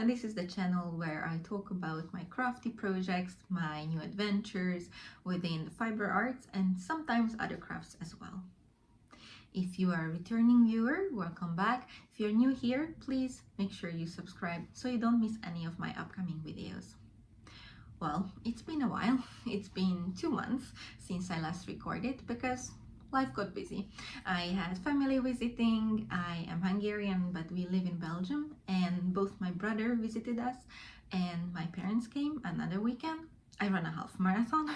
and this is the channel where I talk about my crafty projects, my new adventures within the fiber arts, and sometimes other crafts as well. If you are a returning viewer, welcome back. If you're new here, please make sure you subscribe so you don't miss any of my upcoming videos. Well, it's been a while. It's been 2 months since I last recorded because life got busy. I had family visiting. I am Hungarian, but we live in Belgium, and both my brother visited us and my parents came another weekend. I ran a half marathon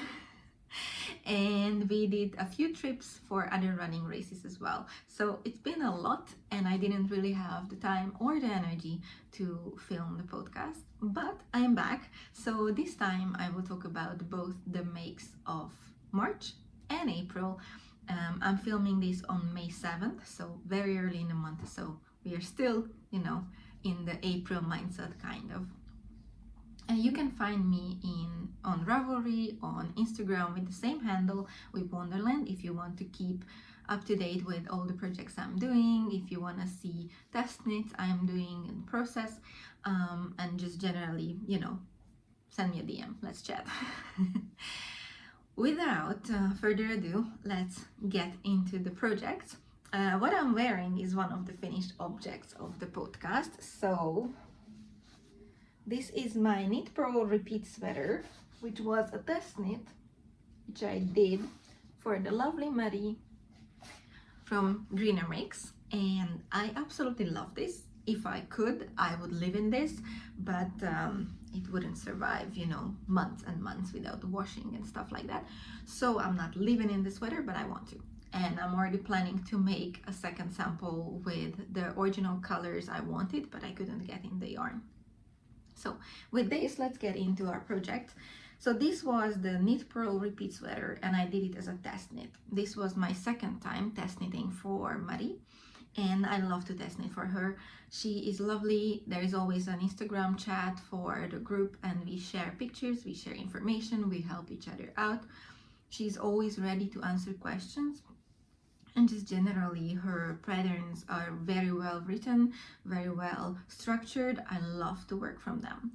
and we did a few trips for other running races as well. So it's been a lot and I didn't really have the time or the energy to film the podcast, but I am back. So this time I will talk about both the makes of March and April. I'm filming this on May 7th, so very early in the month, so we are still, in the April mindset kind of. And you can find me on Ravelry, on Instagram with the same handle, with Wonderland, if you want to keep up to date with all the projects I'm doing, if you want to see test knits I'm doing in process, and just generally, send me a DM, let's chat. Without further ado, let's get into the project. What I'm wearing is one of the finished objects of the podcast. So this is my Knit Pro repeat sweater, which was a test knit, which I did for the lovely Marie from Greenermakes, and I absolutely love this. If I could, I would live in this, but it wouldn't survive, months and months without washing and stuff like that. So I'm not living in the sweater, but I want to. And I'm already planning to make a second sample with the original colors I wanted, but I couldn't get in the yarn. So with this, let's get into our project. So this was the Knit Pearl repeat sweater, and I did it as a test knit. This was my second time test knitting for Marie, and I love to test knit for her. She is lovely. There is always an Instagram chat for the group, and we share pictures, we share information, we help each other out. She's always ready to answer questions, and just generally her patterns are very well written, very well structured. I love to work from them.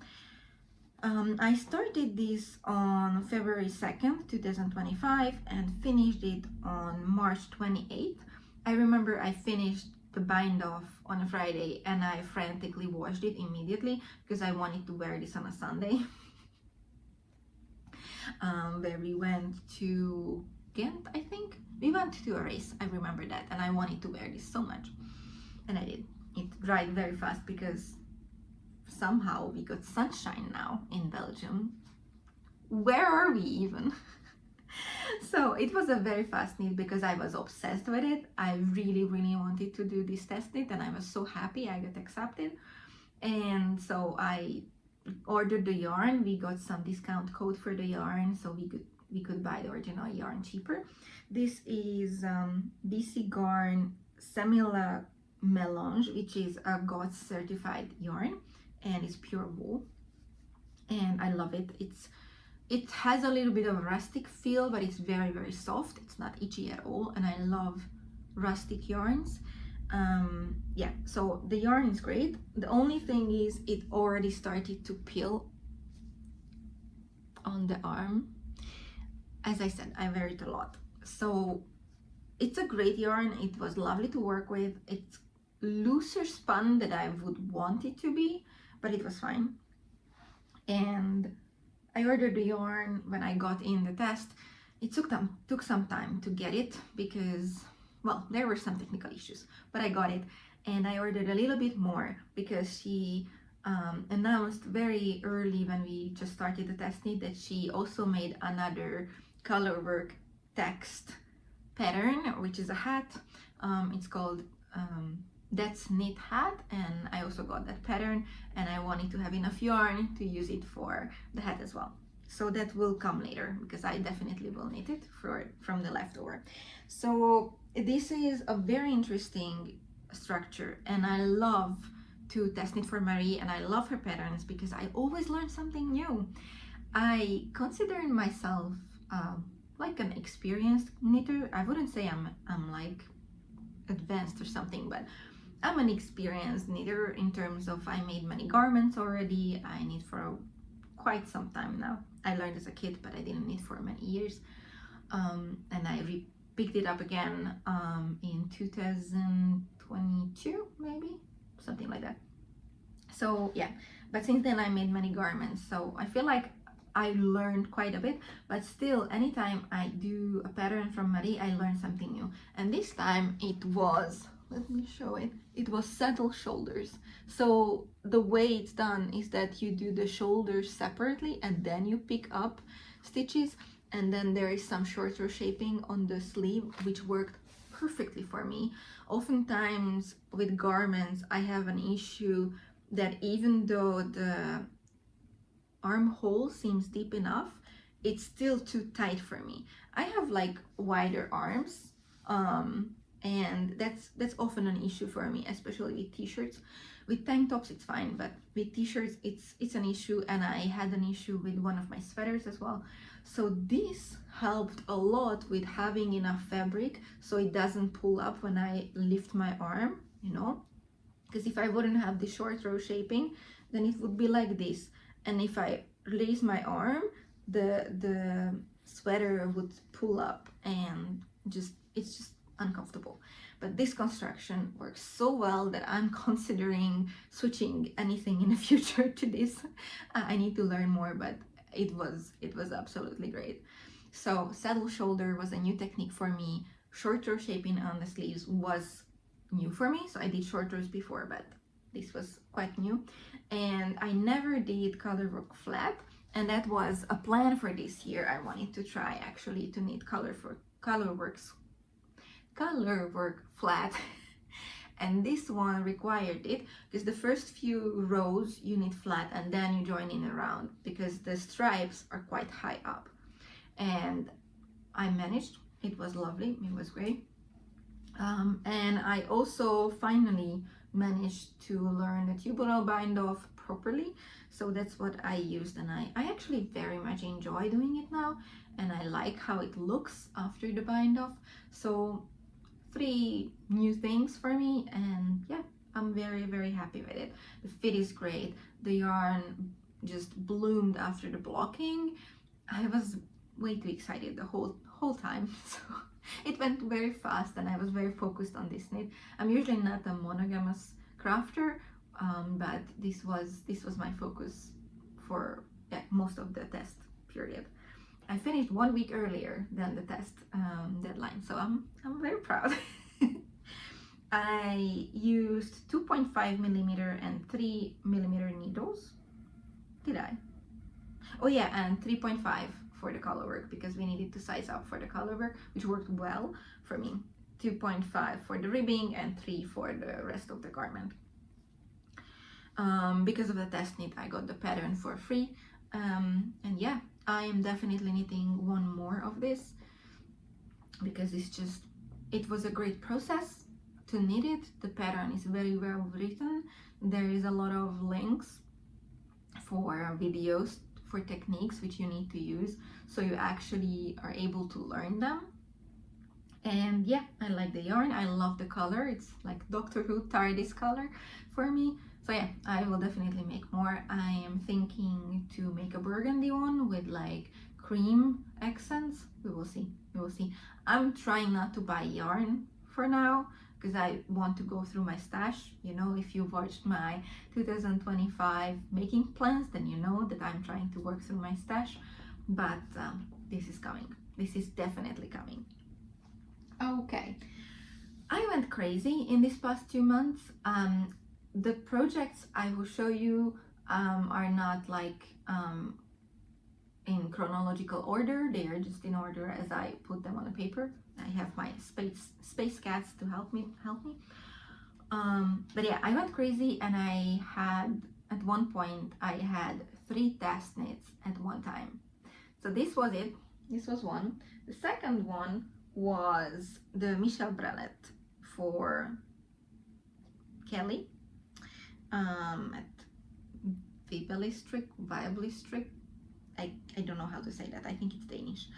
I started this on February 2nd, 2025 and finished it on March 28th. I remember I finished the bind off on a Friday and I frantically washed it immediately because I wanted to wear this on a Sunday. Where we went to Ghent, I think. We went to a race, I remember that, and I wanted to wear this so much. And I did. It dried very fast because somehow we got sunshine now in Belgium. Where are we even? So it was a very fast knit because I was obsessed with it. I really, really wanted to do this test knit and I was so happy I got accepted. And so I ordered the yarn. We got some discount code for the yarn, so we could buy the original yarn cheaper. This is BC Garn Semilla Melange, which is a GOTS certified yarn, and it's pure wool, and I love it. It has a little bit of a rustic feel, but it's very, very soft. It's not itchy at all, and I love rustic yarns. Yeah, so the yarn is great. The only thing is it already started to peel on the arm. As I said, I wear it a lot. So it's a great yarn. It was lovely to work with. It's looser spun than I would want it to be, but it was fine. And I ordered the yarn when I got in the test. It took some time to get it because, well, there were some technical issues, but I got it. And I ordered a little bit more because she announced very early when we just started the test knit that she also made another color work text pattern, which is a hat. It's called That's Knit Hat, and I also got that pattern, and I wanted to have enough yarn to use it for the hat as well. So that will come later because I definitely will knit it from the leftover. So this is a very interesting structure, and I love to test knit for Marie, and I love her patterns because I always learn something new. I consider myself like an experienced knitter. I wouldn't say I'm like advanced or something, but I'm an experienced knitter in terms of I made many garments already. I knit for quite some time now. I learned as a kid, but I didn't knit for many years. And I picked it up again in 2022, maybe, something like that. So yeah, but since then I made many garments, so I feel like I learned quite a bit, but still anytime I do a pattern from Marie, I learn something new. And this time it was, let me show it, it was saddle shoulders. So the way it's done is that you do the shoulders separately and then you pick up stitches, and then there is some shorter shaping on the sleeve, which worked perfectly for me. Oftentimes with garments I have an issue that even though the armhole seems deep enough, it's still too tight for me. I have like wider arms, and that's often an issue for me, especially with t-shirts. With tank tops it's fine, but with t-shirts it's an issue, and I had an issue with one of my sweaters as well. So this helped a lot with having enough fabric so it doesn't pull up when I lift my arm, you know, because if I wouldn't have the short row shaping, then it would be like this. And if I raise my arm, the sweater would pull up, and it's just uncomfortable. But this construction works so well that I'm considering switching anything in the future to this. I need to learn more, but it was absolutely great. So saddle shoulder was a new technique for me. Short row shaping on the sleeves was new for me, so I did short rows before, but this was quite new. And I never did color work flat, and that was a plan for this year. I wanted to try actually to knit color work flat and this one required it because the first few rows you knit flat and then you join in around because the stripes are quite high up, and I managed. It was lovely, it was great. And I also finally managed to learn the tubular bind off properly, so that's what I used, and I actually very much enjoy doing it now, and I like how it looks after the bind off. So 3 new things for me, and yeah, I'm very happy with it. The fit is great, the yarn just bloomed after the blocking. I was way too excited the whole time, so it went very fast and I was very focused on this knit. I'm usually not a monogamous crafter, but this was my focus for most of the test period. I finished 1 week earlier than the test deadline, so I'm very proud. I used 2.5mm and 3mm needles. Did I? Oh yeah, and 3.5 for the color work because we needed to size up for the color work, which worked well for me. 2.5 for the ribbing and 3 for the rest of the garment. Because of the test knit, I got the pattern for free, and yeah, I am definitely knitting one more of this because it was a great process to knit it. The pattern is very well written. There is a lot of links for videos, for techniques which you need to use, so you actually are able to learn them. And yeah, I like the yarn, I love the color, it's like Doctor Who TARDIS color for me. So yeah, I will definitely make more. I am thinking to make a burgundy one with like cream accents. We will see. I'm trying not to buy yarn for now because I want to go through my stash. You know, if you watched my 2025 making plans, then you know that I'm trying to work through my stash, but this is coming. This is definitely coming. Okay, I went crazy in these past 2 months. The projects I will show you are not like in chronological order, they are just in order as I put them on the paper. I have my space cats to help me. But yeah, I went crazy, and I had at one point I had 3 test knits at one time. So this was it. This was one. The second one was the Michelle Bralette for Kelly at Viably Strik. I don't know how to say that. I think it's Danish.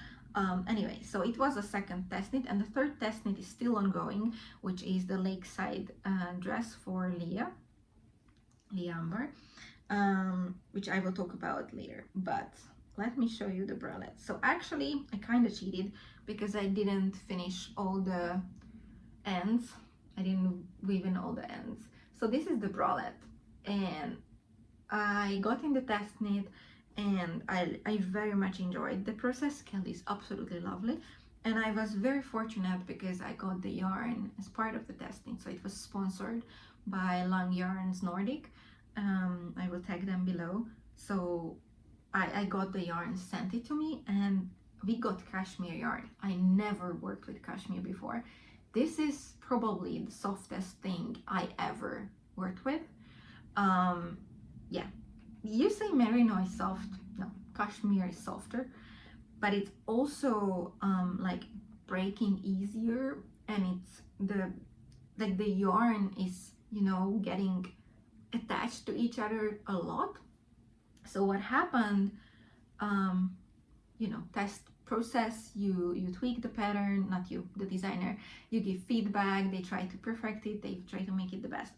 Anyway, so it was a second test knit, and the third test knit is still ongoing, which is the Lakeside dress for Leah Amber, which I will talk about later. But let me show you the bralette. So actually I kind of cheated because I didn't finish all the ends. I didn't weave in all the ends. So this is the bralette, and I got in the test knit, and I very much enjoyed the process. Kelly is absolutely lovely, and I was very fortunate because I got the yarn as part of the test knit. So it was sponsored by Long Yarns Nordic. I will tag them below. So I got the yarn, sent it to me, and we got cashmere yarn. I never worked with cashmere before. This is probably the softest thing I ever worked with. Yeah, you say merino is soft. No, cashmere is softer, but it's also like breaking easier, and it's the yarn is, you know, getting attached to each other a lot. So what happened, you know, test process, you tweak the pattern, not you, the designer, you give feedback, they try to perfect it, they try to make it the best,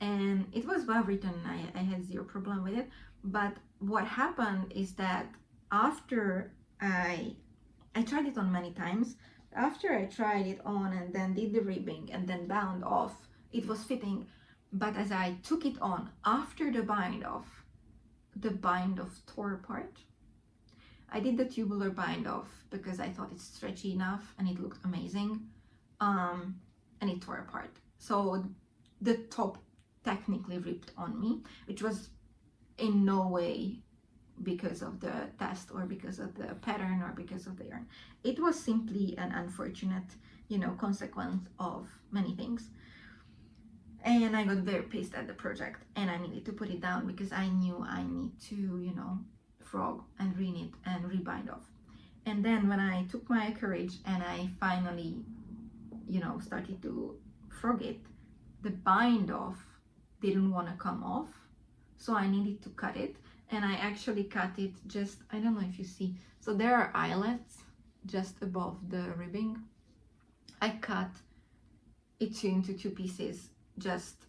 and it was well written. I had zero problem with it. But what happened is that after I tried it on many times, after I tried it on and then did the ribbing and then bound off, it was fitting. But as I took it on after the bind off tore apart. I did the tubular bind off because I thought it's stretchy enough and it looked amazing, and it tore apart. So the top technically ripped on me, which was in no way because of the test or because of the pattern or because of the yarn. It was simply an unfortunate, you know, consequence of many things. And I got very pissed at the project, and I needed to put it down because I knew I need to, you know, frog and reknit and rebind off. And then when I took my courage and I finally, you know, started to frog it, the bind off didn't want to come off, so I needed to cut it. And I actually cut it just, I don't know if you see, so there are eyelets just above the ribbing. I cut it into two pieces just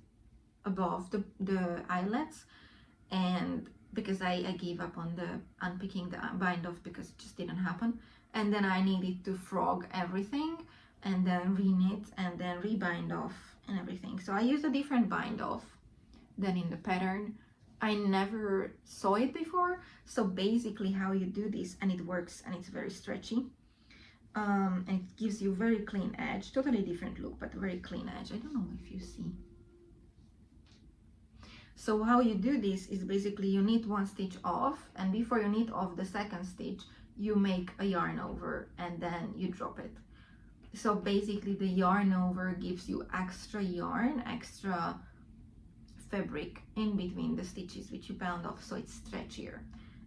above the eyelets, and because I gave up on the unpicking the bind off because it just didn't happen. And then I needed to frog everything and then reknit and then rebind off and everything. So I used a different bind off than in the pattern. I never saw it before. So basically how you do this, and it works, and it's very stretchy, and it gives you very clean edge, totally different look, but very clean edge. I don't know if you see. So how you do this is basically you knit one stitch off, and before you knit off the second stitch, you make a yarn over and then you drop it. So basically the yarn over gives you extra yarn, extra fabric in between the stitches which you bound off, so it's stretchier.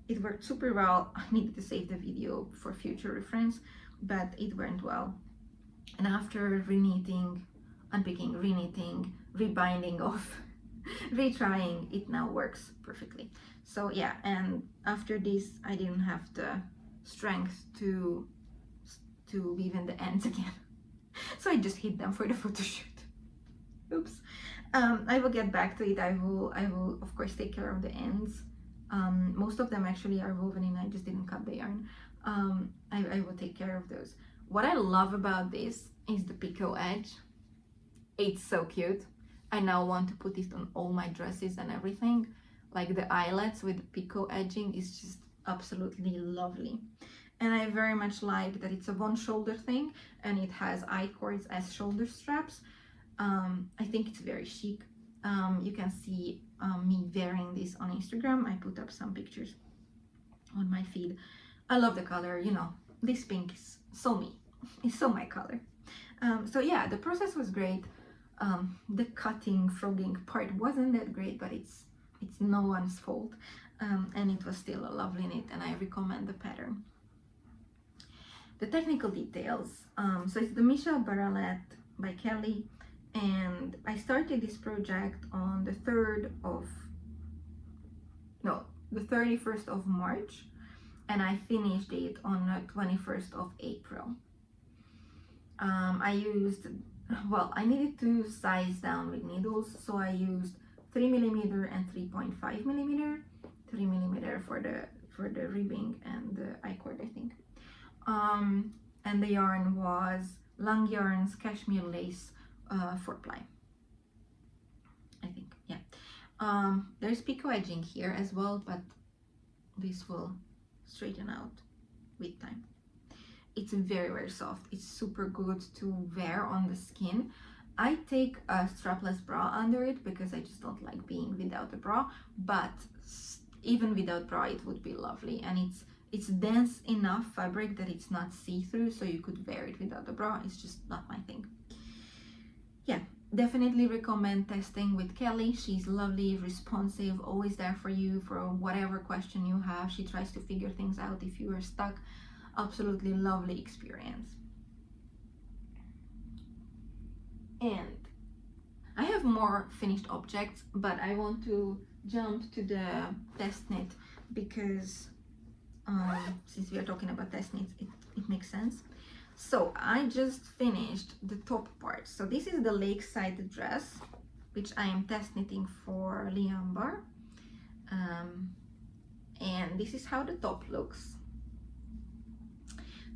It worked super well. I needed to save the video for future reference, but it went well. And after reknitting, unpicking, reknitting, rebinding off, retrying, it now works perfectly. So yeah, and after this I didn't have the strength to weave in the ends again. So I just hid them for the photo shoot. Oops. I will get back to it. I will of course take care of the ends. Most of them actually are woven in, I just didn't cut the yarn. I will take care of those. What I love about this is the picot edge. It's so cute. I now want to put it on all my dresses and everything. Like the eyelets with the picot edging is just absolutely lovely. And I very much like that it's a one shoulder thing and it has I-cords as shoulder straps. I think it's very chic. You can see me wearing this on Instagram. I put up some pictures on my feed. I love the color, you know, this pink is so me. It's so my color. So yeah, the process was great. The cutting, frogging part wasn't that great, but it's no one's fault, and it was still a lovely knit, and I recommend the pattern. The technical details, so it's the Michelle Bralette by Kelly, and I started this project on the 31st of March, and I finished it on the 21st of April. I used, well, I needed to size down with needles, so I used 3mm and 3.5mm, 3mm for the ribbing and the I-cord, I think. And the yarn was Long Yarns Cashmere Lace 4-ply, I think, yeah. There's picot edging here as well, but this will straighten out with time. It's very, very soft. It's super good to wear on the skin. I take a strapless bra under it because I just don't like being without a bra, but even without bra it would be lovely, and it's dense enough fabric that it's not see-through, so you could wear it without a bra. It's just not my thing. Yeah, definitely recommend testing with Kelly. She's lovely, responsive, always there for you for whatever question you have. She tries to figure things out if you are stuck. Absolutely lovely experience. And I have more finished objects, but I want to jump to the test knit because since we are talking about test knits, it makes sense. So I just finished the top part. So this is the lakeside dress, which I am test knitting for Liambar. And this is how the top looks.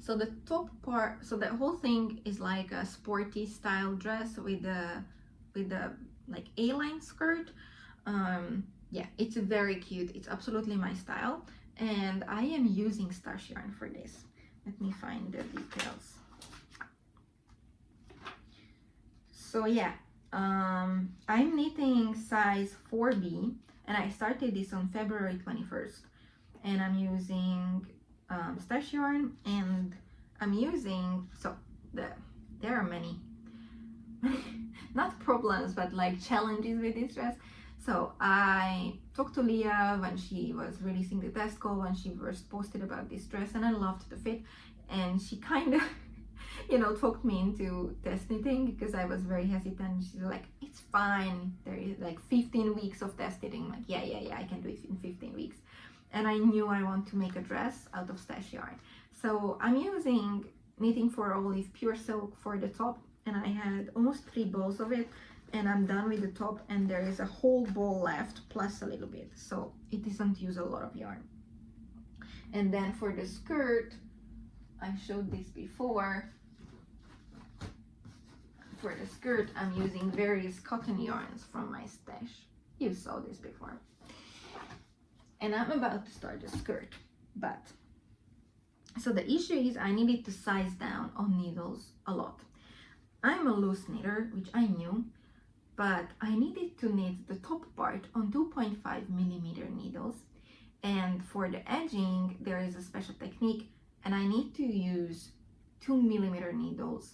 So the top part, so the whole thing is like a sporty style dress with a like A-line skirt. Yeah, it's very cute. It's absolutely my style, and I am using starch yarn for this. Let me find the details. So yeah, I'm knitting size 4B, and I started this on February 21st, and I'm using starch yarn, and I'm using, so there are many not problems, but like challenges with this dress. So I talked to Leah when she was releasing the test call, when she first posted about this dress, and I loved the fit, and she kind of you know, talked me into test knitting because I was very hesitant. She's like, it's fine, there is like 15 weeks of test knitting. I'm like, yeah, I can do it in 15 weeks. And I knew I want to make a dress out of stash yarn. So I'm using Knitting for Olive pure silk for the top, and I had almost 3 balls of it, and I'm done with the top, and there is a whole ball left plus a little bit, so it doesn't use a lot of yarn. And then for the skirt, I showed this before. For the skirt, I'm using various cotton yarns from my stash. You saw this before. And I'm about to start the skirt, but so the issue is I needed to size down on needles a lot. I'm a loose knitter, which I knew, but I needed to knit the top part on 2.5mm needles, and for the edging there is a special technique, and I need to use 2mm needles,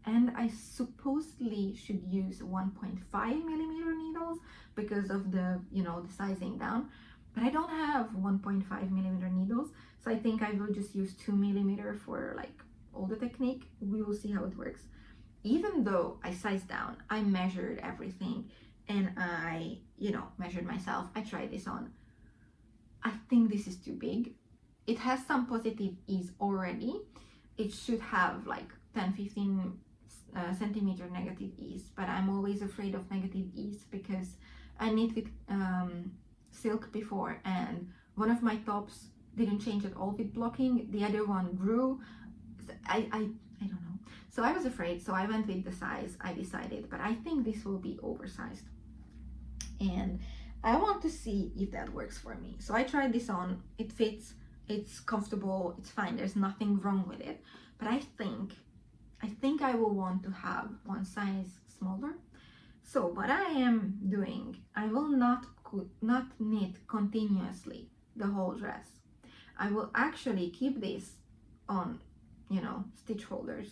and I supposedly should use 1.5mm needles because of the, you know, the sizing down, but I don't have 1.5mm needles, so I think I will just use 2mm for like all the technique. We will see how it works. Even though I sized down, I measured everything, and I, you know, measured myself. I tried this on. I think this is too big. It has some positive ease already. It should have like 10-15 centimeter negative ease, but I'm always afraid of negative ease because I knit with silk before, and one of my tops didn't change at all with blocking. The other one grew. I don't know. So I was afraid, so I went with the size I decided, but I think this will be oversized. And I want to see if that works for me. So I tried this on, it fits, it's comfortable, it's fine, there's nothing wrong with it. But I think I will want to have one size smaller. So what I am doing, I will not knit continuously the whole dress. I will actually keep this on, you know, stitch holders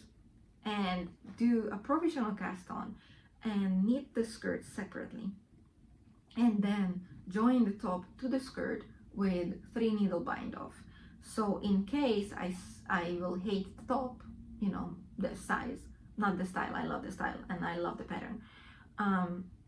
and do a provisional cast on and knit the skirt separately, and then join the top to the skirt with 3 needle bind off. So in case I will hate the top, you know, the size, not the style, I love the style and I love the pattern.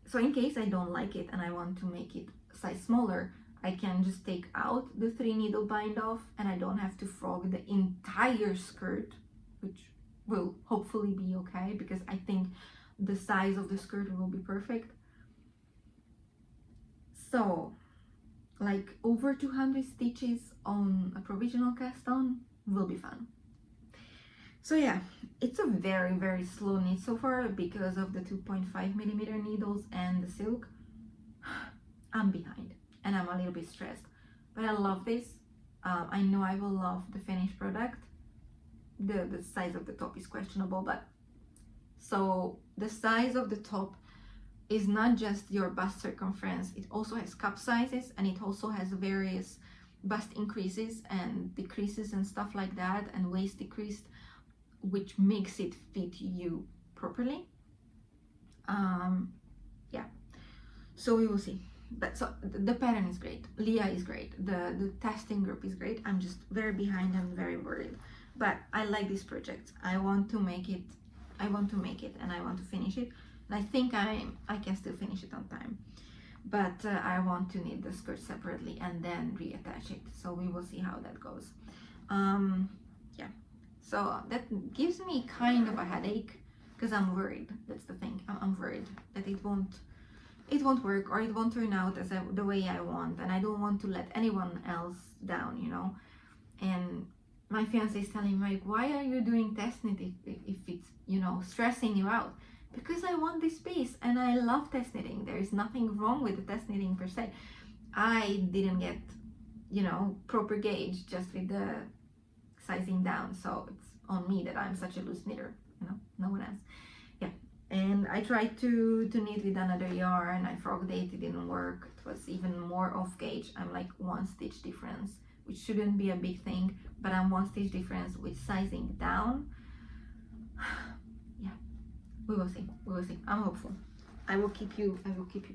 So in case I don't like it and I want to make it size smaller, I can just take out the 3 needle bind off and I don't have to frog the entire skirt, which will hopefully be okay because I think the size of the skirt will be perfect. So like over 200 stitches on a provisional cast on will be fun. So yeah, it's a very, very slow knit so far because of the 2.5mm needles and the silk. I'm behind and I'm a little bit stressed, but I love this. I know I will love the finished product. The size of the top is questionable, but so the size of the top is not just your bust circumference, it also has cup sizes and it also has various bust increases and decreases and stuff like that, and waist decreased, which makes it fit you properly. Yeah, so we will see. But so the pattern is great, Leah is great, the testing group is great. I'm just very behind and very worried, but I like this project. I want to make it and I want to finish it, and I think I can still finish it on time, but I want to knit the skirt separately and then reattach it, so we will see how that goes. Yeah, so that gives me kind of a headache because I'm worried. That's the thing, I'm worried that it won't work or it won't turn out as the way I want, and I don't want to let anyone else down, you know. And my fiance is telling me, like, why are you doing test knit if it's, you know, stressing you out? Because I want this piece and I love test knitting. There is nothing wrong with the test knitting per se. I didn't get, you know, proper gauge just with the sizing down, so it's on me that I'm such a loose knitter, you know, no one else. Yeah, and I tried to knit with another yarn. I frogged it, it didn't work. It was even more off gauge. I'm like 1 stitch difference, which shouldn't be a big thing, but I'm 1 stitch difference with sizing down. Yeah, we will see. I'm hopeful. I will keep you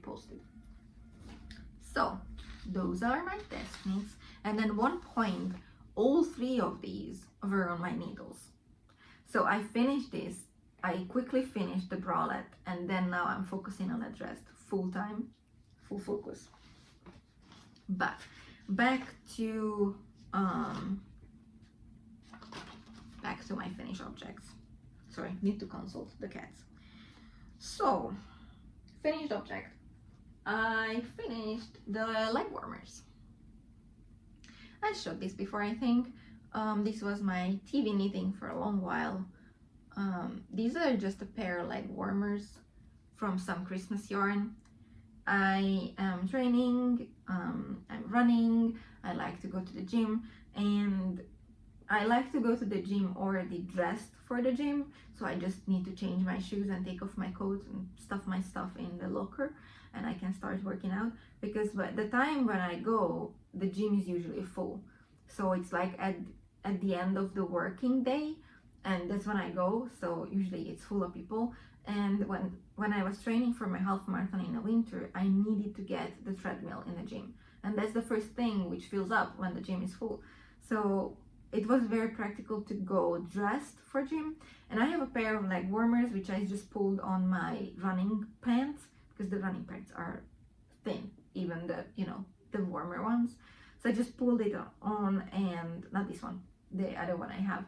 posted. So those are my test knits, and then one point all 3 of these were on my needles. So I finished this, I quickly finished the bralette, and then now I'm focusing on the dress full time, full focus. But back to my finished objects. Sorry, need to consult the cats. So finished object, I finished the leg warmers. I showed this before, I think. This was my TV knitting for a long while. These are just a pair of leg warmers from some Christmas yarn. I am training, I'm running, I like to go to the gym, and I like to go to the gym already dressed for the gym, so I just need to change my shoes and take off my coat and stuff my stuff in the locker, and I can start working out, because by the time when I go, the gym is usually full. So it's like at the end of the working day, and that's when I go, so usually it's full of people. And when I was training for my half marathon in the winter, I needed to get the treadmill in the gym, and that's the first thing which fills up when the gym is full. So it was very practical to go dressed for gym. And I have a pair of leg warmers which I just pulled on my running pants, because the running pants are thin, even the, you know, the warmer ones. So I just pulled it on, and not this one, the other one I have,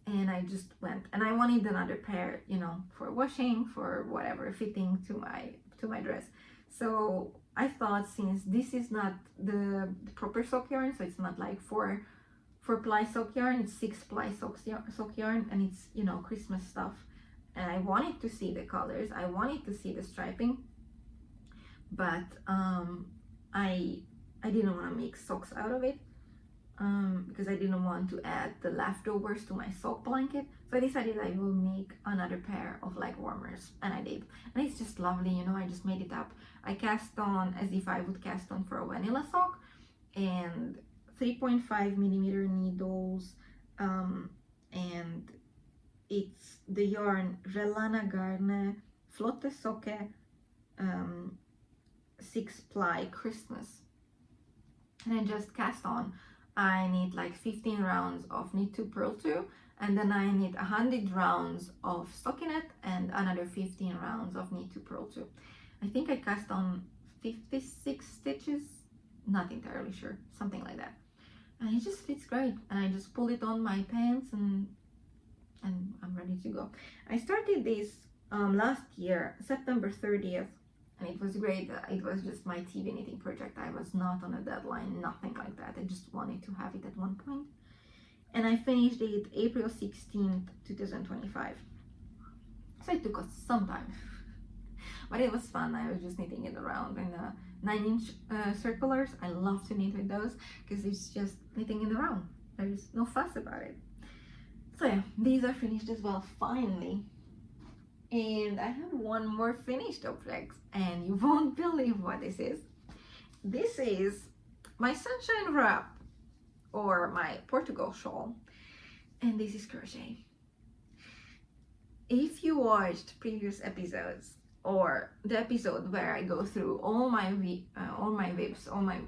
and I just went, and I wanted another pair, you know, for washing, for whatever, fitting to my dress. So I thought, since this is not the proper sock yarn, so it's not like 4-ply sock yarn, it's 6-ply sock yarn, and it's, you know, Christmas stuff, and I wanted to see the colors, I wanted to see the striping, but I didn't want to make socks out of it, because I didn't want to add the leftovers to my sock blanket. So I decided I will make another pair of leg warmers, and I did, and it's just lovely, you know. I just made it up. I cast on as if I would cast on for a vanilla sock, and 3.5mm needles, and it's the yarn Relana Garne Flotte Socke 6-ply Christmas, and I just cast on. I need like 15 rounds of knit 2 purl 2, and then I need 100 rounds of stockinette and another 15 rounds of knit 2 purl 2. I think I cast on 56 stitches, not entirely sure, something like that. And it just fits great, and I just pull it on my pants and I'm ready to go. I started this last year, September 30th, and it was great. It was just my TV knitting project. I was not on a deadline, nothing like that. I just wanted to have it at one point. And I finished it April 16th, 2025. So it took us some time, but it was fun. I was just knitting it around in 9-inch circulars. I love to knit with those because it's just knitting in the round. There's no fuss about it. So yeah, these are finished as well, finally. And I have one more finished object, and you won't believe what this is. This is my sunshine wrap, or my Portugal shawl, and this is crochet. If you watched previous episodes, or the episode where I go through all my WIPS, all my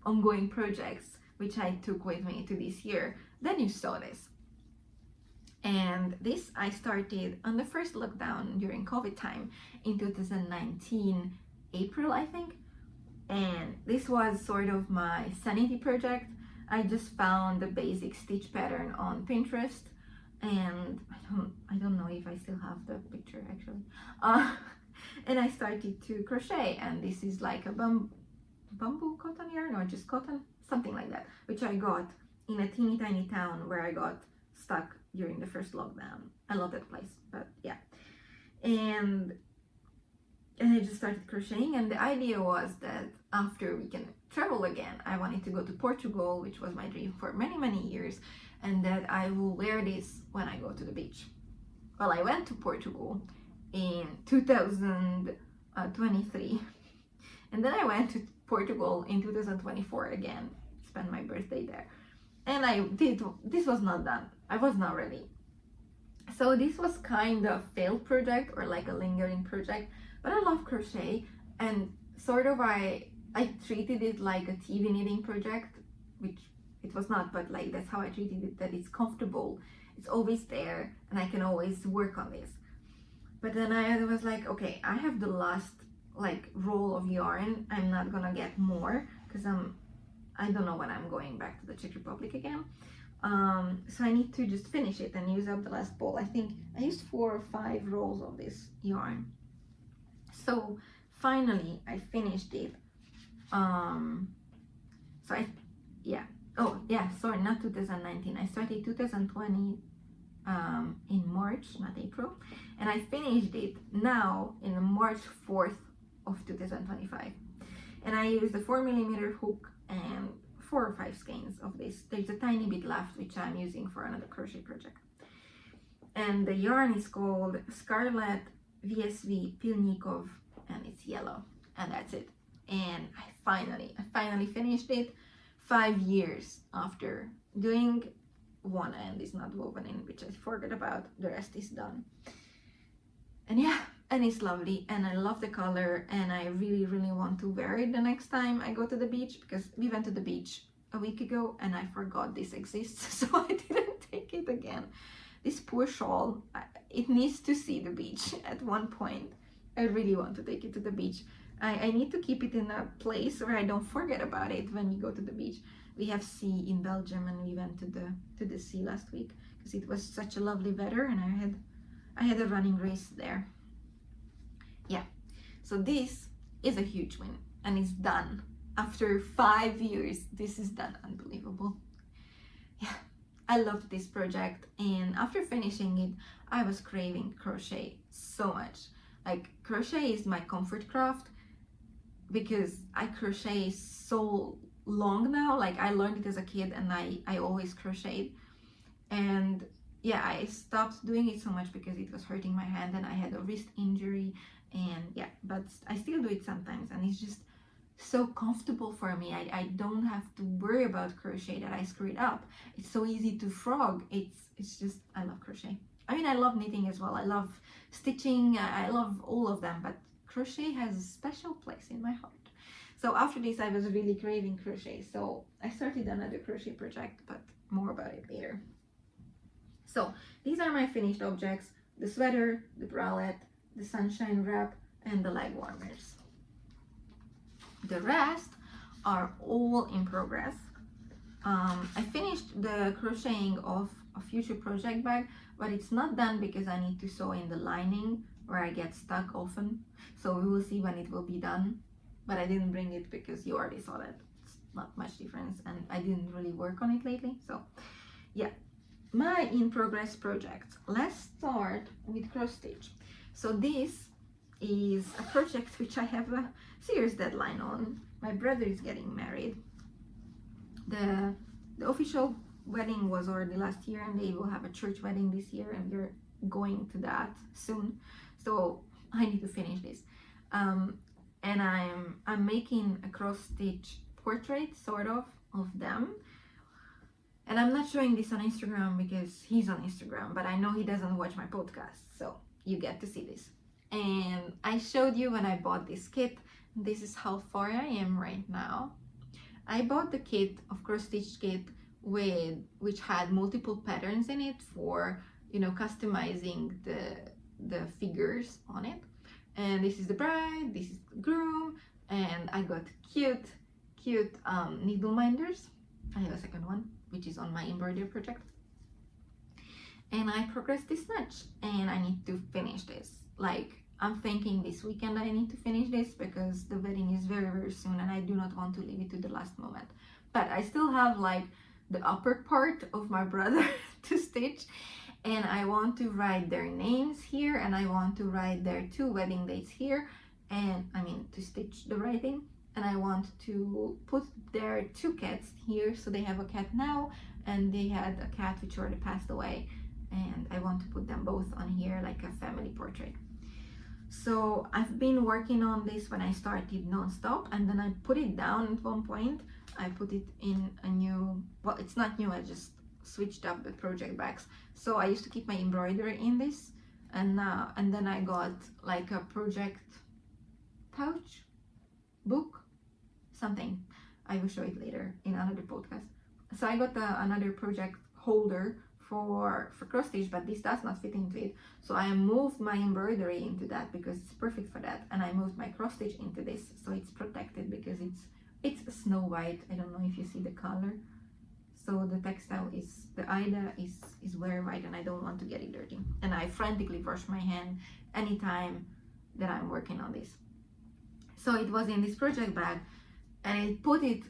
ongoing projects which I took with me to this year, then you saw this. And this I started on the first lockdown during COVID time in 2019, April I think. And this was sort of my sanity project. I just found the basic stitch pattern on Pinterest, and I don't know if I still have the picture actually. And I started to crochet, and this is like a bamboo cotton yarn, or just cotton, something like that, which I got in a teeny tiny town where I got stuck during the first lockdown. I love that place, but yeah. And I just started crocheting, and the idea was that after we can travel again, I wanted to go to Portugal, which was my dream for many years, and that I will wear this when I go to the beach. Well, I went to Portugal in 2023, and then I went to Portugal in 2024 again, spent my birthday there, and this was not done. I was not ready. So this was kind of failed project, or like a lingering project, but I love crochet, and sort of I treated it like a TV knitting project, which it was not, but like that's how I treated it, that it's comfortable, it's always there, and I can always work on this. But then I was like, okay, I have the last like roll of yarn. I'm not gonna get more because I don't know when I'm going back to the Czech Republic again. So I need to just finish it and use up the last ball. I think I used 4 or 5 rolls of this yarn. So finally I finished it. Sorry, not 2019. I started 2020 in March, not April, and I finished it now in March 4th of 2025. And I used a 4mm hook and 4 or 5 skeins of this. There's a tiny bit left which I'm using for another crochet project. And the yarn is called Scarlet VSV Pilnikov, and it's yellow, and that's it. And I finally finished it 5 years after doing one end is not woven in, which I forgot about. The rest is done. And yeah, and it's lovely, and I love the color, and I really want to wear it the next time I go to the beach, because we went to the beach a week ago and I forgot this exists, so I didn't take it again. This poor shawl, it needs to see the beach at one point. I really want to take it to the beach. I need to keep it in a place where I don't forget about it when we go to the beach. We have sea in Belgium, and we went to the sea last week because it was such a lovely weather, and I had a running race there. Yeah, so this is a huge win, and it's done. After 5 years, this is done. Unbelievable. Yeah, I loved this project, and after finishing it, I was craving crochet so much. Like, crochet is my comfort craft because I crochet so long now. Like, I learned it as a kid, and I always crocheted, and yeah, I stopped doing it so much because it was hurting my hand, and I had a wrist injury, and yeah, but I still do it sometimes, and it's just so comfortable for me. I don't have to worry about crochet that I screw it up. It's so easy to frog. It's just, I love crochet. I mean, I love knitting as well. I love stitching. I love all of them, but crochet has a special place in my heart. So after this, I was really craving crochet, so I started another crochet project, but more about it later. So these are my finished objects: the sweater, the bralette, the sunshine wrap, and the leg warmers. The rest are all in progress. I finished the crocheting of a future project bag, but it's not done because I need to sew in the lining where I get stuck often. So we will see when it will be done. But I didn't bring it because you already saw that it's not much difference, and I didn't really work on it lately. So yeah, my in progress projects. Let's start with cross stitch. So this is a project which I have a serious deadline on. My brother is getting married. The official wedding was already last year, and they will have a church wedding this year, and we're going to that soon. So I need to finish this. And I'm making a cross stitch portrait sort of them. And I'm not showing this on Instagram because he's on Instagram, but I know he doesn't watch my podcast, so you get to see this. And I showed you when I bought this kit. This is how far I am right now. I bought the kit of cross stitch kit which had multiple patterns in it for, you know, customizing the figures on it. And this is the bride, this is the groom, and I got cute needle minders. I have a second one which is on my embroidery project, and I progressed this much, and I need to finish this. Like, I'm thinking this weekend I need to finish this because the wedding is very soon, and I do not want to leave it to the last moment. But I still have like the upper part of my brother to stitch, and I want to write their names here, and I want to write their 2 wedding dates here, and I mean to stitch the writing, and I want to put their 2 cats here. So they have a cat now, and they had a cat which already passed away, and I want to put them both on here like a family portrait. So I've been working on this when I started non-stop, and then I put it down at one point. I put it in a new, well, it's not new, I just switched up the project bags. So I used to keep my embroidery in this, and then I got like a project pouch, book, something. I will show it later in another podcast. So I got another project holder for cross stitch, but this does not fit into it. So I moved my embroidery into that because it's perfect for that, and I moved my cross stitch into this, so it's protected because it's snow white. I don't know if you see the color. So the textile is, the Ida is very white, and I don't want to get it dirty. And I frantically wash my hand anytime that I'm working on this. So it was in this project bag, and I put it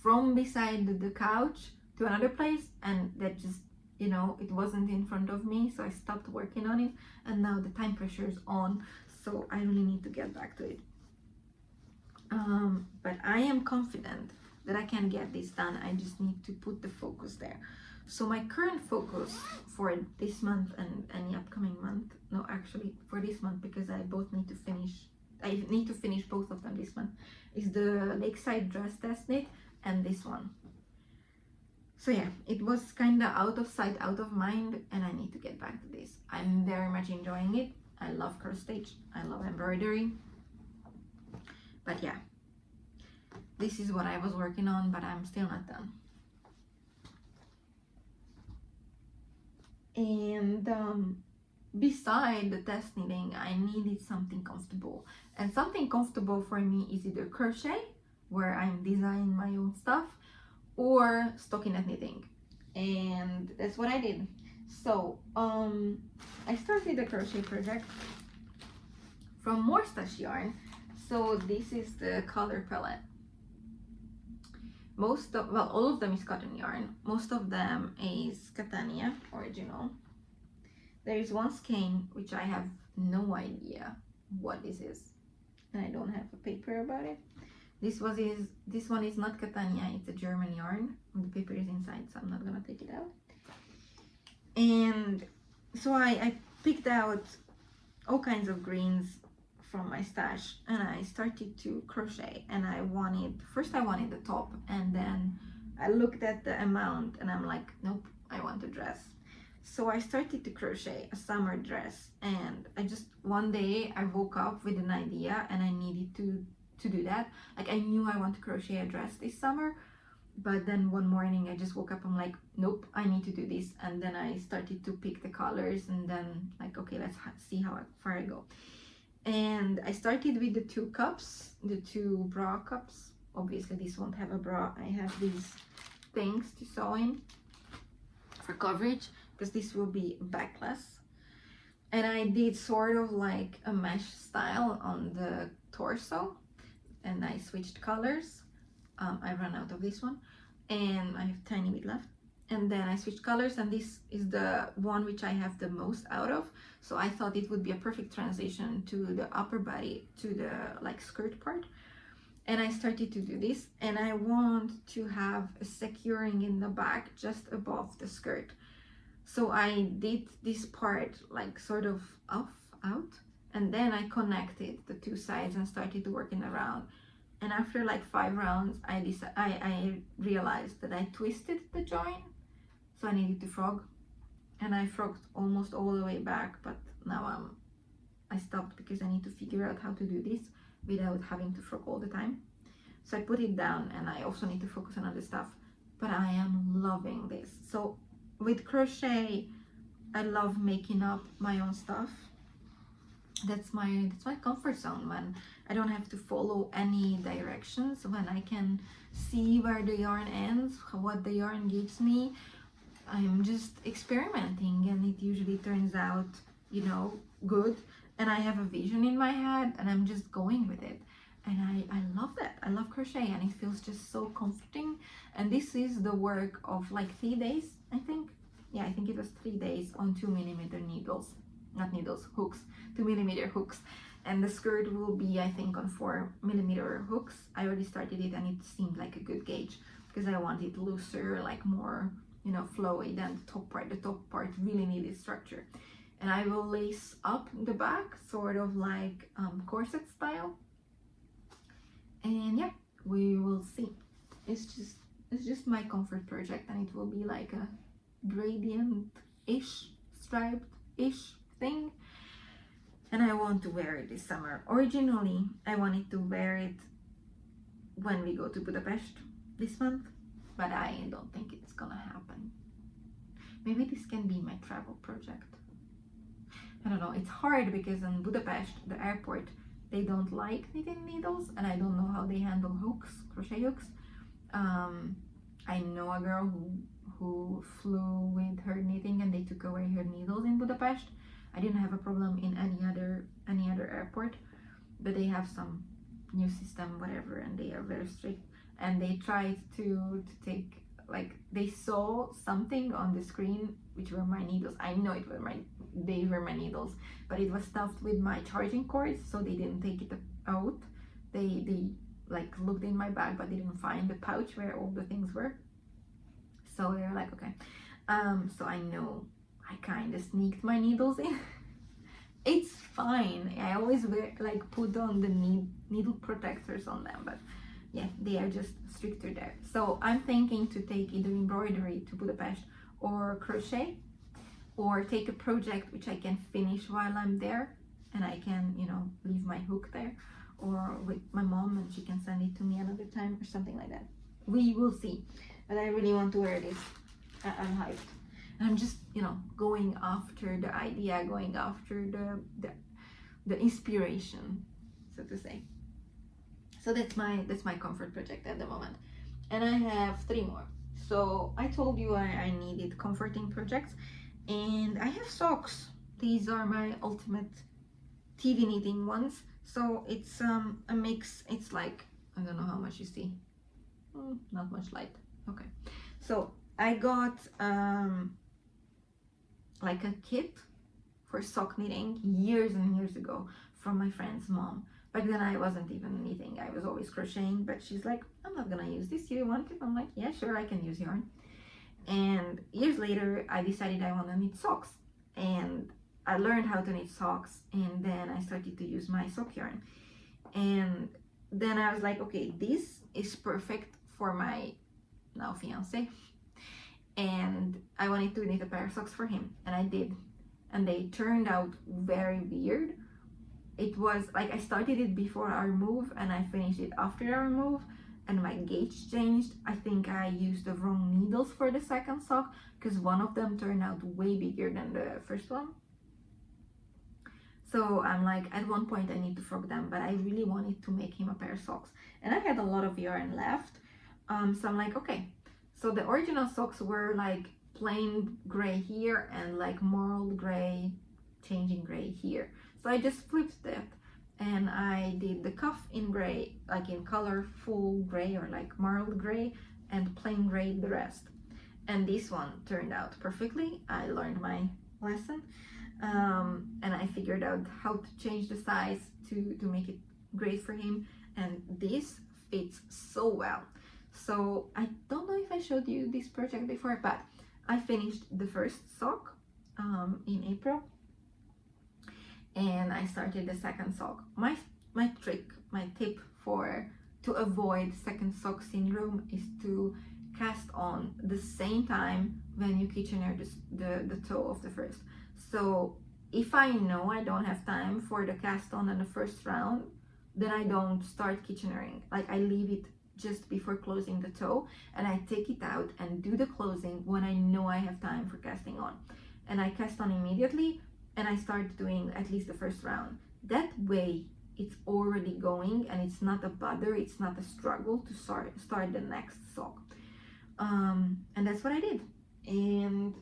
from beside the couch to another place, and that just, you know, it wasn't in front of me, so I stopped working on it, and now the time pressure is on, so I really need to get back to it. But I am confident that I can get this done. I just need to put the focus there. So my current focus for this month and any upcoming month, no, actually for this month, because I need to finish both of them this month, is the Lakey Dress test knit and this one. So yeah, it was kind of out of sight, out of mind, and I need to get back to this. I'm very much enjoying it. I love cross stitch, I love embroidery. But yeah, this is what I was working on, but I'm still not done. And beside the test knitting, I needed something comfortable. And something comfortable for me is either crochet, where I'm designing my own stuff, or stockinette knitting. And that's what I did. So I started a crochet project from more stash yarn. So this is the color palette. All of them is cotton yarn. Most of them is Catania original. There is one skein which I have no idea what this is, and I don't have a paper about it. This one is not Catania, it's a German yarn. The paper is inside, so I'm not gonna take it out. And so I picked out all kinds of greens from my stash, and I started to crochet. And first I wanted the top, and then I looked at the amount and I'm like, nope, I want a dress. So I started to crochet a summer dress, and one day I woke up with an idea and I needed to do that. Like, I knew I want to crochet a dress this summer, but then one morning I just woke up, I'm like, nope, I need to do this. And then I started to pick the colors, and then like, okay, let's see how far I go. And I started with the 2 cups, the 2 bra cups, obviously this won't have a bra. I have these things to sew in for coverage because this will be backless. And I did sort of like a mesh style on the torso, and I switched colors. I ran out of this one and I have a tiny bit left, and then I switched colors, and this is the one which I have the most out of, so I thought it would be a perfect transition to the upper body, to the like skirt part. And I started to do this, and I want to have a securing in the back just above the skirt. So I did this part like sort of out, and then I connected the two sides and started working around. And after like 5 rounds, I realized that I twisted the join, so I needed to frog, and I frogged almost all the way back. But now I stopped because I need to figure out how to do this without having to frog all the time. So I put it down, and I also need to focus on other stuff. But I am loving this. So with crochet, I love making up my own stuff. That's my comfort zone, when I don't have to follow any directions, when I can see where the yarn ends, what the yarn gives me. I'm just experimenting, and it usually turns out, you know, good. And I have a vision in my head, and I'm just going with it. And I love that. I love crochet, and it feels just so comforting. And this is the work of like 3 days, I think. Yeah, I think it was 3 days on 2mm needles, not needles, hooks, 2mm hooks. And the skirt will be, I think, on 4mm hooks. I already started it, and it seemed like a good gauge because I want it looser, like more, you know, flowy than the top part. The top part really needed structure. And I will lace up the back, sort of like corset style. And yeah, we will see. It's just my comfort project, and it will be like a gradient-ish, striped-ish thing. And I want to wear it this summer. Originally, I wanted to wear it when we go to Budapest this month, but I don't think it's gonna happen. Maybe this can be my travel project. I don't know, it's hard because in Budapest, the airport, they don't like knitting needles, and I don't know how they handle hooks, crochet hooks. I know a girl who flew with her knitting, and they took away her needles in Budapest. I didn't have a problem in any other airport, but they have some new system, whatever, and they are very strict. And they tried to take, like, they saw something on the screen which were my needles. I know they were my needles, but it was stuffed with my charging cords, so they didn't take it out. They like looked in my bag, but didn't find the pouch where all the things were. So they were like, okay. So I know I kind of sneaked my needles in. It's fine. I always put on the needle protectors on them, but yeah, they are just stricter there. So I'm thinking to take either embroidery to Budapest, or crochet, or take a project which I can finish while I'm there, and I can, you know, leave my hook there, or with my mom and she can send it to me another time or something like that. We will see. But I really want to wear this. I'm hyped. And I'm just, you know, going after the idea, going after the inspiration, so to say. So that's my comfort project at the moment. And I have 3 more. So I told you I needed comforting projects, and I have socks. These are my ultimate TV knitting ones. So it's a mix. It's like, I don't know how much you see. Not much light. Okay. So I got like a kit for sock knitting years and years ago from my friend's mom. Back then I wasn't even knitting, I was always crocheting, but she's like, I'm not gonna use this, you want it? I'm like, yeah, sure, I can use yarn. And years later, I decided I want to knit socks, and I learned how to knit socks, and then I started to use my sock yarn. And then I was like, okay, this is perfect for my now fiance, and I wanted to knit a pair of socks for him, and I did, and they turned out very weird. It was like I started it before our move and I finished it after our move, and my gauge changed. I think I used the wrong needles for the second sock, because one of them turned out way bigger than the first one. So I'm like, at one point I need to frock them, but I really wanted to make him a pair of socks. And I had a lot of yarn left. So I'm like, okay. So the original socks were like plain gray here and like marled gray, changing gray here. So I just flipped that and I did the cuff in gray, like in colorful gray or like marled gray, and plain gray the rest. And this one turned out perfectly. I learned my lesson. And I figured out how to change the size to make it great for him, and this fits so well. So I don't know if I showed you this project before, but I finished the first sock in April, and I started the second sock. My tip to avoid second sock syndrome is to cast on the same time when you kitchener the toe of the first. So if I know I don't have time for the cast on in the first round, then I don't start kitchenering. Like I leave it just before closing the toe, and I take it out and do the closing when I know I have time for casting on. And I cast on immediately, and I start doing at least the first round. That way it's already going and it's not a bother, it's not a struggle to start the next sock. And that's what I did. And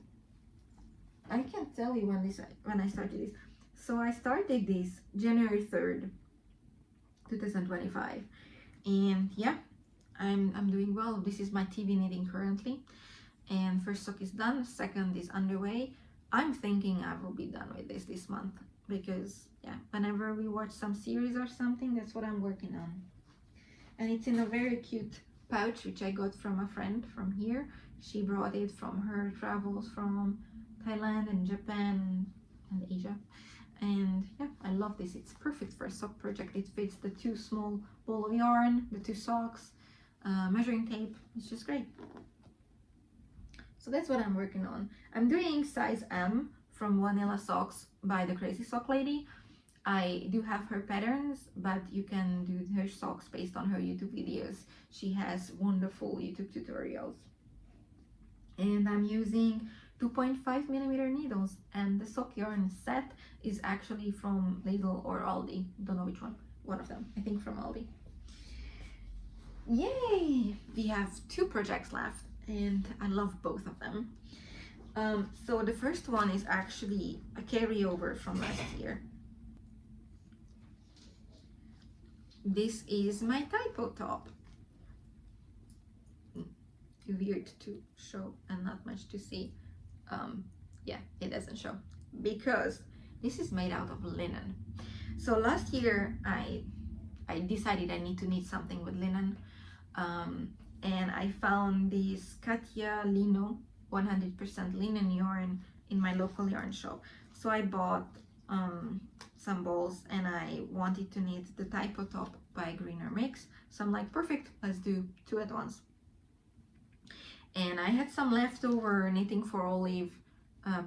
I can't tell you when I started this. So I started this January 3rd, 2025. And yeah, I'm doing well. This is my TV knitting currently. And first sock is done, second is underway. I'm thinking I will be done with this month, because yeah, whenever we watch some series or something, that's what I'm working on. And it's in a very cute pouch which I got from a friend from here. She brought it from her travels from Thailand and Japan and Asia. And yeah, I love this. It's perfect for a sock project. It fits the two small ball of yarn, the two socks, measuring tape. It's just great. So that's what I'm working on. I'm doing size M from Vanilla Socks by the Crazy Sock Lady. I do have her patterns, but you can do her socks based on her YouTube videos. She has wonderful YouTube tutorials. And I'm using 2.5 millimeter needles, and the sock yarn set is actually from Lidl or Aldi. Don't know which one of them. I think from Aldi. Yay! We have 2 projects left, and I love both of them. So the first one is actually a carryover from last year. This is my typo top. Too weird to show and not much to see. Yeah, it doesn't show because this is made out of linen. So last year I decided I need to knit something with linen, and I found this Katia Lino 100% linen yarn in my local yarn shop. So I bought some balls, and I wanted to knit the typo top by greenermakes. So I'm like, perfect, let's do 2 at once. And I had some leftover Knitting for Olive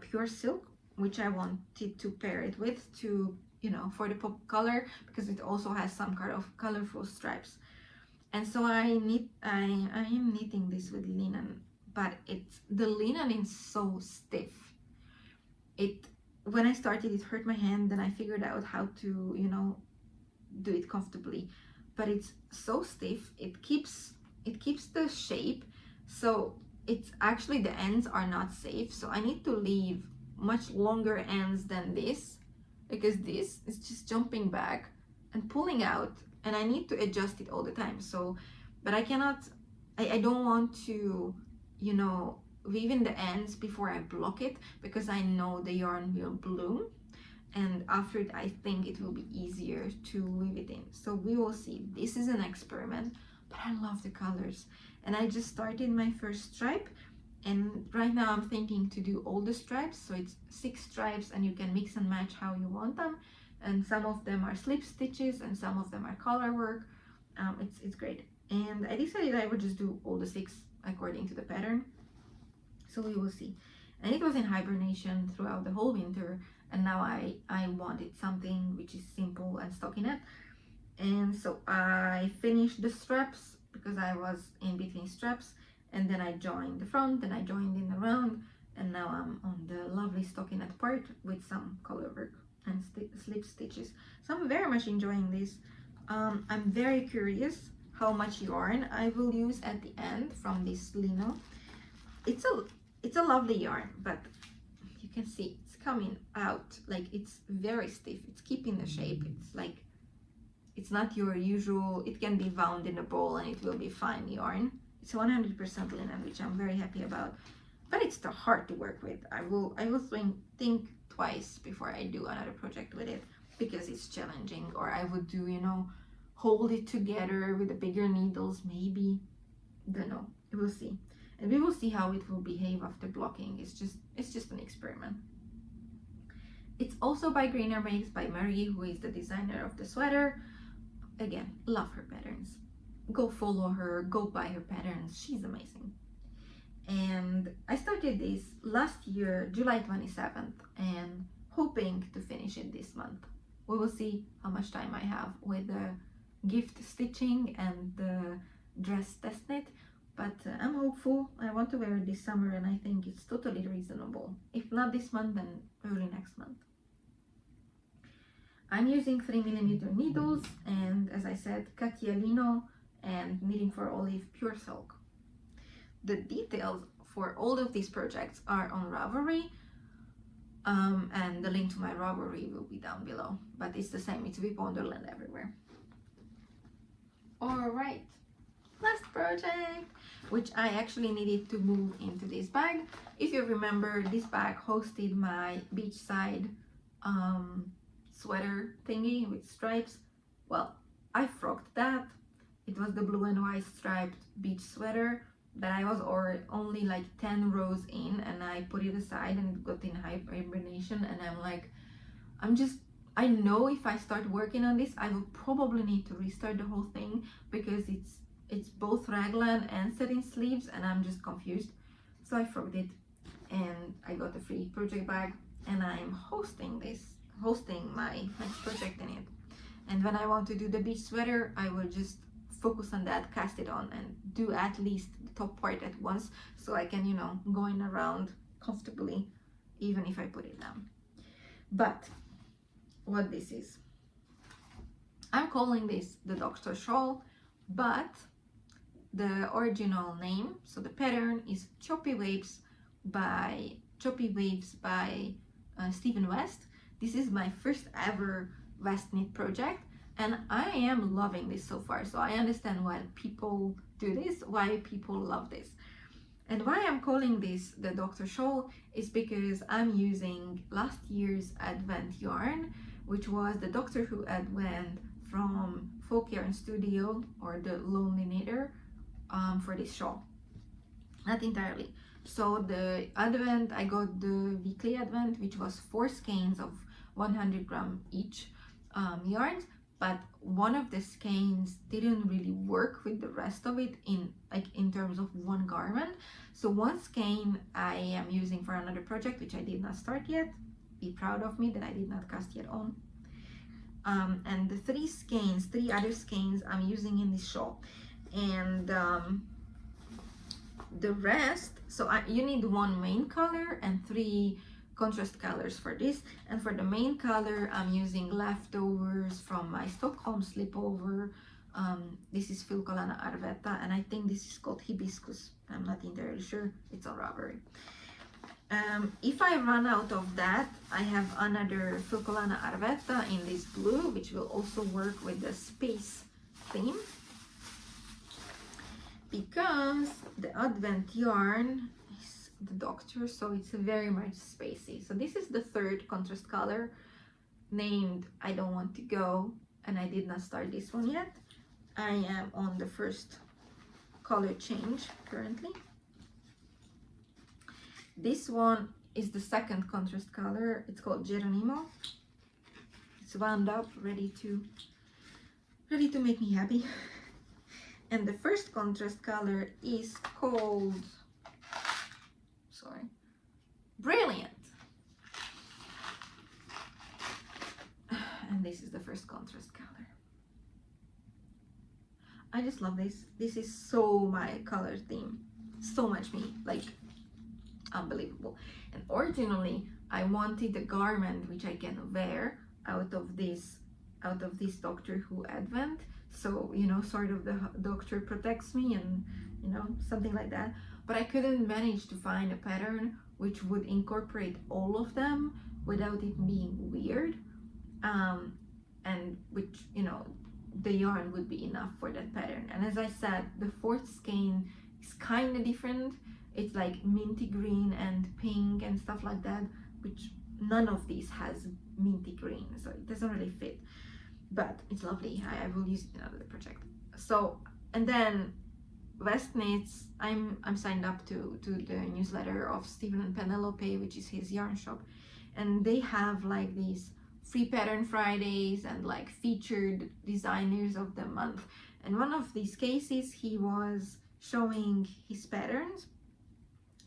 pure silk, which I wanted to pair it with to, you know, for the pop color, because it also has some kind of colorful stripes. And so I am knitting this with linen, but the linen is so stiff. When I started, it hurt my hand, then I figured out how to, you know, do it comfortably. But it's so stiff, it keeps the shape. So it's actually, the ends are not safe. So I need to leave much longer ends than this, because this is just jumping back and pulling out, and I need to adjust it all the time. So, but I don't want to, you know, weave in the ends before I block it, because I know the yarn will bloom, and after it I think it will be easier to weave it in. So we will see. This is an experiment, but I love the colors. And I just started my first stripe, and right now I'm thinking to do all the stripes. So it's 6 stripes, and you can mix and match how you want them, and some of them are slip stitches and some of them are color work. It's great. And I decided I would just do all the 6 according to the pattern. So we will see. And it was in hibernation throughout the whole winter, and now I wanted something which is simple and stockinette. And so I finished the straps, because I was in between straps, and then I joined the front, and I joined in the round, and now I'm on the lovely stockinette part with some color work. and slip stitches. So I'm very much enjoying this. I'm very curious how much yarn I will use at the end from this lino. It's a lovely yarn, but you can see it's coming out like it's very stiff. It's keeping the shape. It's like, it's not your usual, it can be wound in a ball and it will be fine yarn. It's 100% linen, which I'm very happy about, but it's too hard to work with. I will think twice before I do another project with it, because it's challenging. Or I would do, you know, hold it together with the bigger needles, maybe, don't know, we'll see. And we will see how it will behave after blocking. It's just an experiment. It's also by Greenermakes, by Marie, who is the designer of the sweater. Again, love her patterns. Go follow her, go buy her patterns. She's amazing. And I started this last year, July 27th, and hoping to finish it this month. We will see how much time I have with the gift stitching and the dress test knit, but I'm hopeful. I want to wear it this summer, and I think it's totally reasonable. If not this month, then early next month. I'm using 3mm needles, and as I said, Katia lino and Knitting for Olive pure silk. The details for all of these projects are on Ravelry, and the link to my Ravelry will be down below, but it's the same, it's WIPS Wonderland everywhere. Alright, last project, which I actually needed to move into this bag. If you remember, this bag hosted my beachside sweater thingy with stripes. Well, I frocked that. It was the blue and white striped beach sweater that I was only like 10 rows in, and I put it aside and it got in hibernation, and I'm like, I know if I start working on this, I will probably need to restart the whole thing, because it's both raglan and satin sleeves, and I'm just confused. So I frogged it, and I got a free project bag, and I'm hosting my next project in it. And when I want to do the beach sweater, I will just focus on that, cast it on, and do at least the top part at once, so I can, you know, going around comfortably, even if I put it down. But what this is, I'm calling this the Doctor Shawl, but the original name, so the pattern is Choppy Waves by Stephen West. This is my first ever West knit project, and I am loving this so far. So I understand why people do this, why people love this. And why I'm calling this the Doctor Shawl is because I'm using last year's Advent yarn, which was the Doctor Who Advent from Folk Yarn Studio, or the Lonely Knitter, for this shawl. Not entirely. So the Advent, I got the weekly Advent, which was 4 skeins of 100 gram each yarns, but one of the skeins didn't really work with the rest of it in terms of one garment. So one skein I am using for another project, which I did not start yet. Be proud of me that I did not cast yet on. And the 3 other skeins I'm using in this shawl. And the rest, so you need 1 main color and 3 contrast colors for this. And for the main color, I'm using leftovers from my Stockholm slipover. This is Filcolana Arvetta, and I think this is called Hibiscus. I'm not entirely sure. It's on Ravelry. If I run out of that, I have another Filcolana Arvetta in this blue, which will also work with the space theme, because the Advent yarn is the Doctor, so it's very much spacey. So this is the 3rd contrast color, named I Don't Want to Go, and I did not start this one yet. I am on the 1st color change currently. This one is the 2nd contrast color. It's called Geronimo. It's wound up, ready to make me happy. And the 1st contrast color is called, Brilliant. And this is the 1st contrast color. I just love this. This is so my color theme. So much me. Like, unbelievable. And originally I wanted a garment which I can wear out of this Doctor Who advent, so you know, sort of the doctor protects me, and you know, something like that. But I couldn't manage to find a pattern which would incorporate all of them without it being weird, and which, you know, the yarn would be enough for that pattern. And as I said, the fourth skein is kind of different. It's like minty green and pink and stuff like that, which none of these has minty green, so it doesn't really fit, but it's lovely. I will use it in another project. So, and then West Knits, I'm signed up to the newsletter of Stephen and Penelope, which is his yarn shop, and they have like these free pattern Fridays and like featured designers of the month. And one of these cases, he was showing his patterns,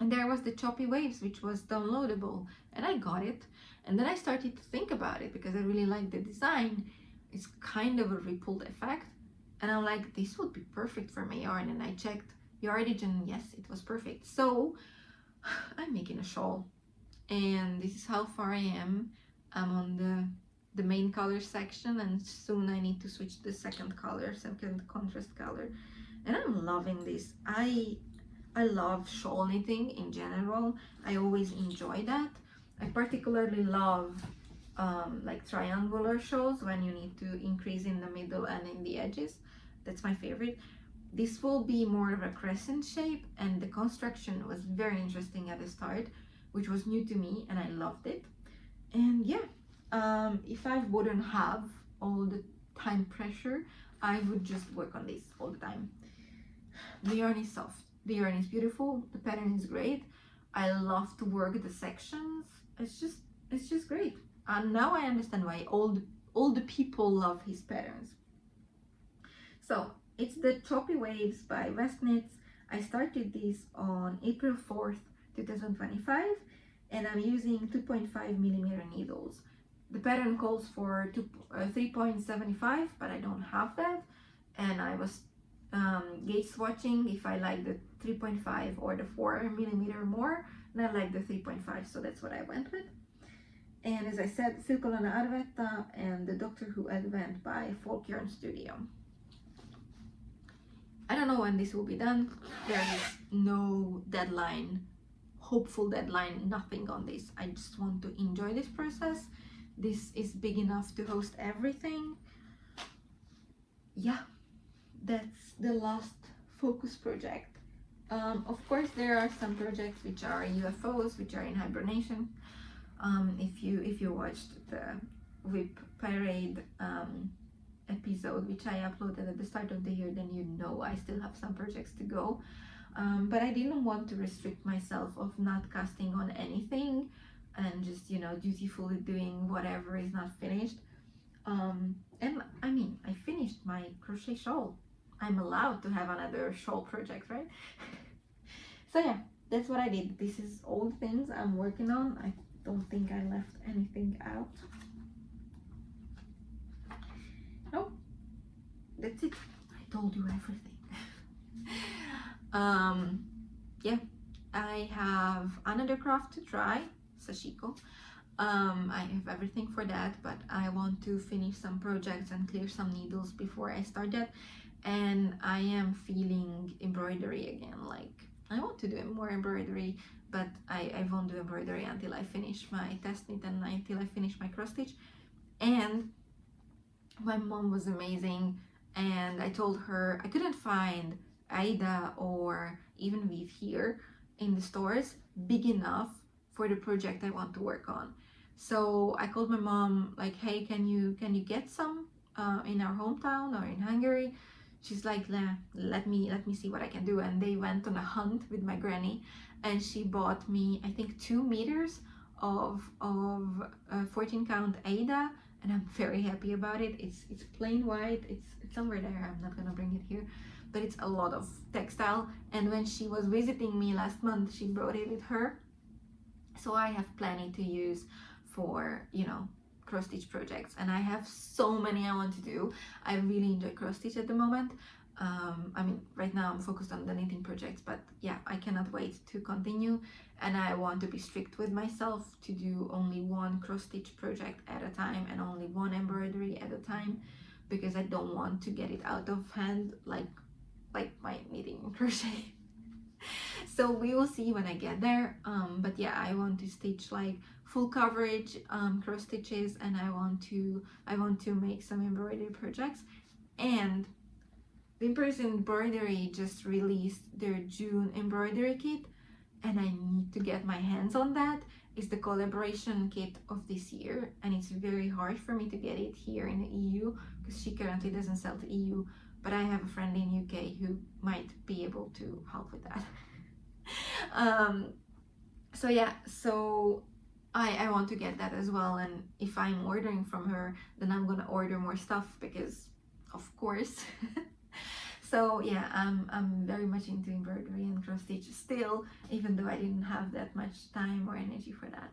and there was the Choppy Waves, which was downloadable, and I got it. And then I started to think about it because I really like the design. It's kind of a rippled effect, and I'm like, this would be perfect for my yarn. And I checked yardage, and yes, it was perfect. So I'm making a shawl, and this is how far I am. I'm on the main color section, and soon I need to switch to the second contrast color, and I'm loving this. I love shawl knitting in general. I always enjoy that. I particularly love like triangular shawls when you need to increase in the middle and in the edges. That's my favorite. This will be more of a crescent shape, and the construction was very interesting at the start, which was new to me, and I loved it. And yeah, if I wouldn't have all the time pressure, I would just work on this all the time. The yarn is soft, the yarn is beautiful, the pattern is great. I love to work the sections. It's just great. And now I understand why all the people love his patterns. So it's the Choppy Waves by West Knits. I started this on April 4th, 2025, and I'm using 2.5mm needles. The pattern calls for 3.75, but I don't have that, and I was gauge swatching if I like the 3.5 or the 4mm more, and I like the 3.5, so that's what I went with. And as I said, Silkolana Arvetta and the Doctor Who Advent by Folk Yarn Studio. I don't know when this will be done. There is no deadline, hopeful deadline, nothing on this. I just want to enjoy this process. This is big enough to host everything. Yeah, that's the last focus project. Of course, there are some projects which are UFOs, which are in hibernation. If you watched the WIP parade episode, which I uploaded at the start of the year, then you know I still have some projects to go. But I didn't want to restrict myself of not casting on anything and just, you know, dutifully doing whatever is not finished. And I mean, I finished my crochet shawl. I'm allowed to have another shawl project, right? So yeah, that's what I did. This is all the things I'm working on. I don't think I left anything out. Nope, that's it. I told you everything. Yeah, I have another craft to try, sashiko. I have everything for that, but I want to finish some projects and clear some needles before I start that. And I am feeling embroidery again. Like, I want to do more embroidery, but I won't do embroidery until I finish my test knit and until I finish my cross stitch. And my mom was amazing, and I told her I couldn't find Aida or even Weave here in the stores big enough for the project I want to work on. So I called my mom, like, hey, can you get some in our hometown or in Hungary? She's like, let me see what I can do. And they went on a hunt with my granny, and she bought me, I think, 2 meters of 14 count Aida, and I'm very happy about it. It's plain white. It's somewhere there. I'm not gonna bring it here, but it's a lot of textile. And when she was visiting me last month, she brought it with her, so I have plenty to use for, you know, cross stitch projects. And I have so many I want to do. I really enjoy cross stitch at the moment. I mean, right now I'm focused on the knitting projects, but yeah, I cannot wait to continue, and I want to be strict with myself to do only one cross stitch project at a time and only one embroidery at a time, because I don't want to get it out of hand like my knitting and crochet. So we will see when I get there, but yeah, I want to stitch like full coverage cross stitches, and I want to make some embroidery projects. And Whimpers Embroidery just released their June embroidery kit, and I need to get my hands on that. It's the collaboration kit of this year, and it's very hard for me to get it here in the EU because she currently doesn't sell to EU, but I have a friend in UK who might be able to help with that. So yeah, so I want to get that as well, and if I'm ordering from her, then I'm gonna order more stuff because of course. So yeah, I'm very much into embroidery and cross stitch still, even though I didn't have that much time or energy for that.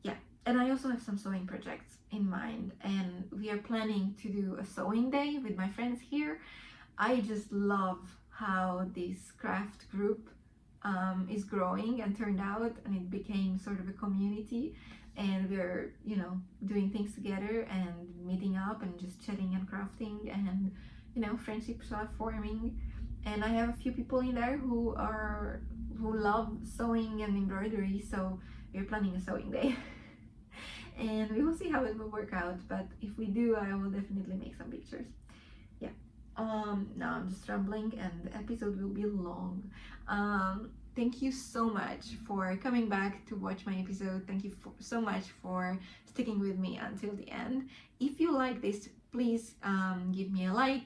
Yeah, and I also have some sewing projects in mind, and we are planning to do a sewing day with my friends here. I just love how this craft group is growing and turned out, and it became sort of a community, and we're, you know, doing things together and meeting up and just chatting and crafting, and you know, friendships are forming. And I have a few people in there who love sewing and embroidery, so we're planning a sewing day. And we will see how it will work out, but if we do, I will definitely make some pictures. Yeah. Now I'm just rambling and the episode will be long. Thank you so much for coming back to watch my episode. Thank you so much for sticking with me until the end. If you like this, please give me a like,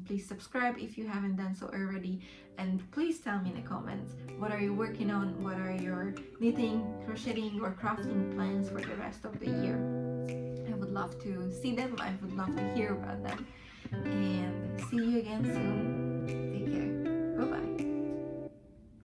please subscribe if you haven't done so already, and please tell me in the comments, what are you working on, what are your knitting, crocheting or crafting plans for the rest of the year. I would love to see them, I would love to hear about them, and see you again soon.